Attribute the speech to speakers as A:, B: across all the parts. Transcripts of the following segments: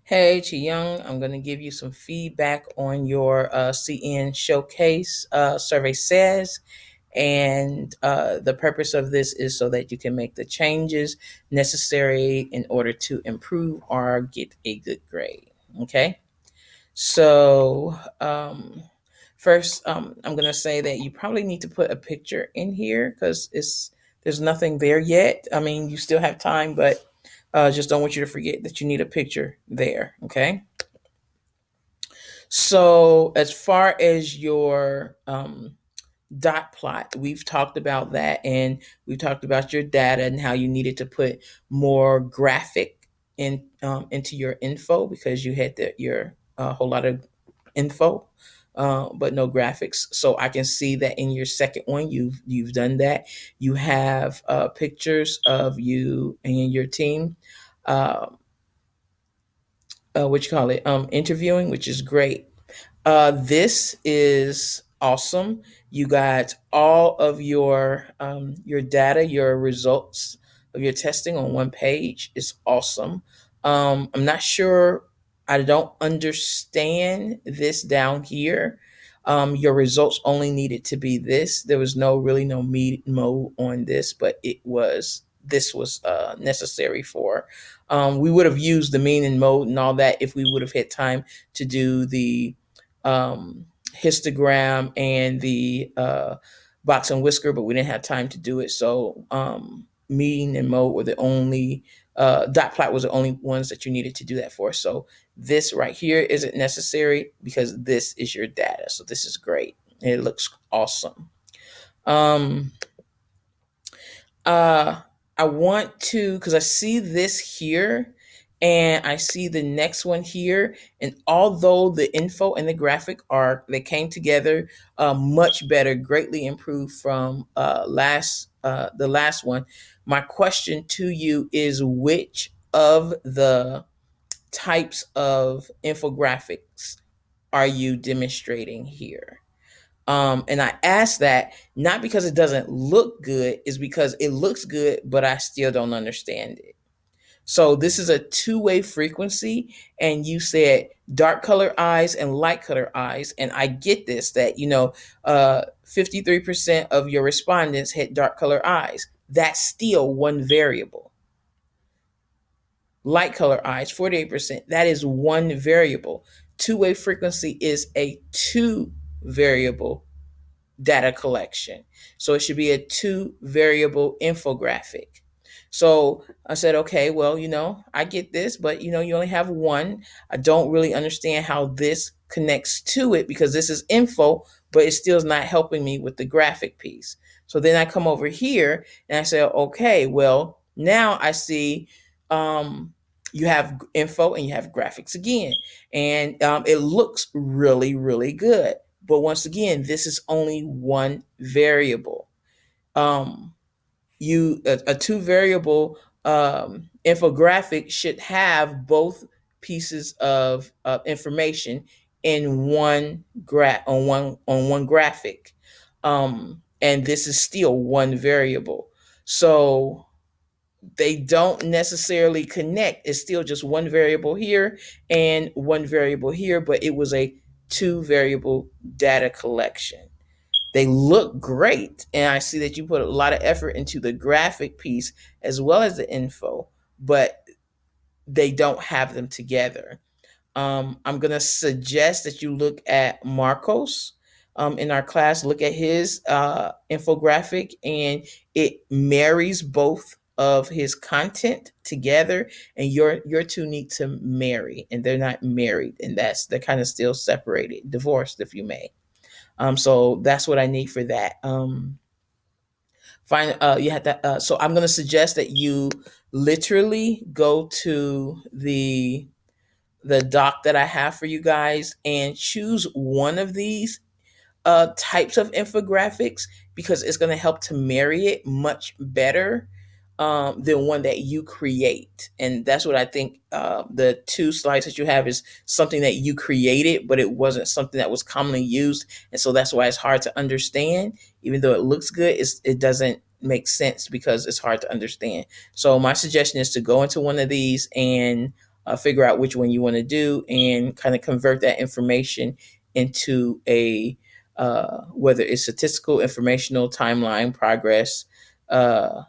A: Hey, Chi Young, I'm going to give you some feedback on your CN Showcase survey says. And the purpose of this is so that you can make the changes necessary in order to improve or get a good grade. Okay. So, first, I'm going to say that you probably need to put a picture in here because there's nothing there yet. I mean, you still have time, but just don't want you to forget that you need a picture there. Okay. So, as far as your dot plot, we've talked about that, and we've talked about your data and how you needed to put more graphic into your info because you had your whole lot of info, but no graphics. So I can see that in your second one, you've done that. You have pictures of you and your team. Uh, what you call it? Interviewing, which is great. This is awesome. You got all of your data, your results of your testing on one page. It's awesome. I'm not sure. I don't understand this down here. Your results only needed to be this. There was no mode on this, but this was necessary for. We would have used the mean and mode and all that if we would have had time to do the histogram and the box and whisker, but we didn't have time to do it. So mean and mode were the only dot plot was the only ones that you needed to do that for. So this right here isn't necessary because this is your data. So this is great. It looks awesome. Um, uh, I want to, because I see this here and I see the next one here. And although the info and the graphic they came together much better, greatly improved from the last one. My question to you is which of the types of infographics are you demonstrating here? And I ask that not because it doesn't look good, is because it looks good, but I still don't understand it. So this is a two-way frequency, and you said dark color eyes and light color eyes, and I get this that 53% of your respondents had dark color eyes. That's still one variable. Light color eyes, 48%. That is one variable. Two-way frequency is a two variable data collection. So it should be a two variable infographic. So I said, okay, well, I get this, but you only have one. I don't really understand how this connects to it because this is info, but it still is not helping me with the graphic piece. So then I come over here and I say, okay, well, now I see you have info and you have graphics again. And it looks really, really good. But once again, this is only one variable. Um, a two variable infographic should have both pieces of information in one graphic, and this is still one variable. So they don't necessarily connect. It's still just one variable here and one variable here, but it was a two variable data collection. They look great, and I see that you put a lot of effort into the graphic piece as well as the info, but they don't have them together. I'm going to suggest that you look at Marcos in our class. Look at his infographic, and it marries both of his content together. And your two need to marry, and they're not married, and they're kind of still separated, divorced, if you may. So that's what I need for that. Find you have to. So I'm going to suggest that you literally go to the doc that I have for you guys and choose one of these types of infographics because it's going to help to marry it much better than one that you create. And that's what I think the two slides that you have is something that you created, but it wasn't something that was commonly used. And so that's why it's hard to understand. Even though it looks good, it doesn't make sense because it's hard to understand. So my suggestion is to go into one of these and figure out which one you want to do and kind of convert that information into a whether it's statistical, informational, timeline, progress, uh,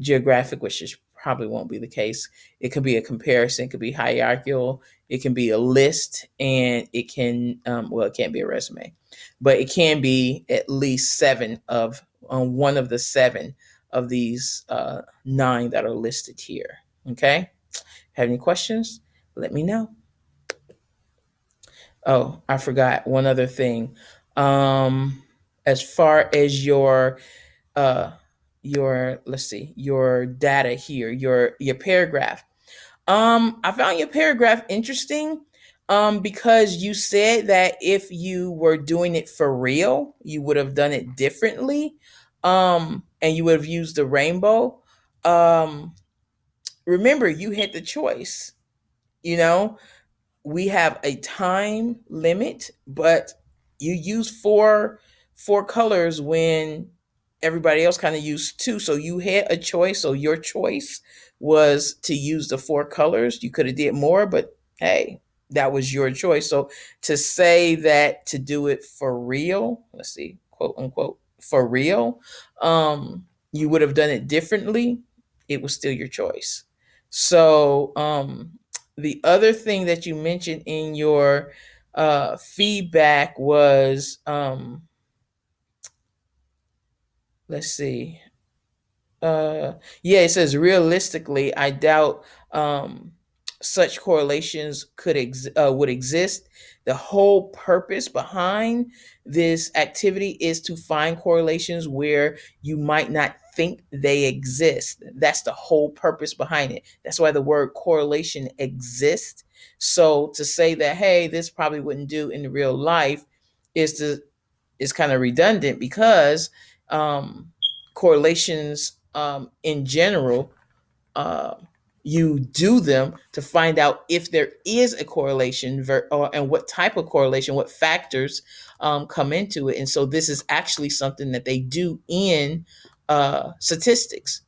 A: geographic, which is probably won't be the case. It could be a comparison, it could be hierarchical, it can be a list, and it can, well, it can't be a resume, but it can be at least seven of one of the seven of these nine that are listed here. Okay. Have any questions? Let me know. Oh, I forgot one other thing. As far as uh your, let's see, your data here, your paragraph. I found your paragraph interesting because you said that if you were doing it for real, you would have done it differently. And you would have used the rainbow. Um Remember, you had the choice, you know, we have a time limit, but you use four colors when everybody else kind of used two. So you had a choice. So your choice was to use the four colors. You could have did more, but hey, that was your choice. So to say that to do it for real, let's see, quote unquote, for real, you would have done it differently. It was still your choice. So the other thing that you mentioned in your feedback was, let's see, yeah, it says realistically, I doubt such correlations would exist. The whole purpose behind this activity is to find correlations where you might not think they exist. That's the whole purpose behind it. That's why the word correlation exists. So to say that, hey, this probably wouldn't do in real life is to is kind of redundant because um, correlations in general, uh, you do them to find out if there is a correlation and what type of correlation, what factors come into it. And so this is actually something that they do in statistics.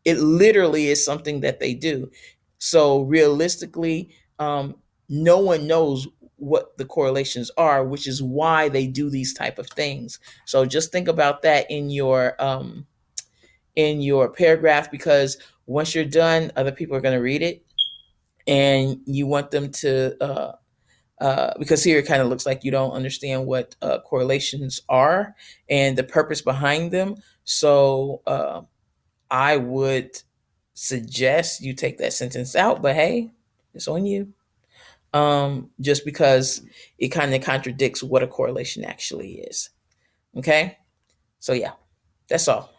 A: It literally is something that they do. So realistically, no one knows what the correlations are, which is why they do these type of things. So just think about that in your paragraph, because once you're done, other people are going to read it, and you want them to because here it kind of looks like you don't understand what correlations are and the purpose behind them. So I would suggest you take that sentence out, but hey, it's on you. Just because it kind of contradicts what a correlation actually is. Okay, so yeah, that's all.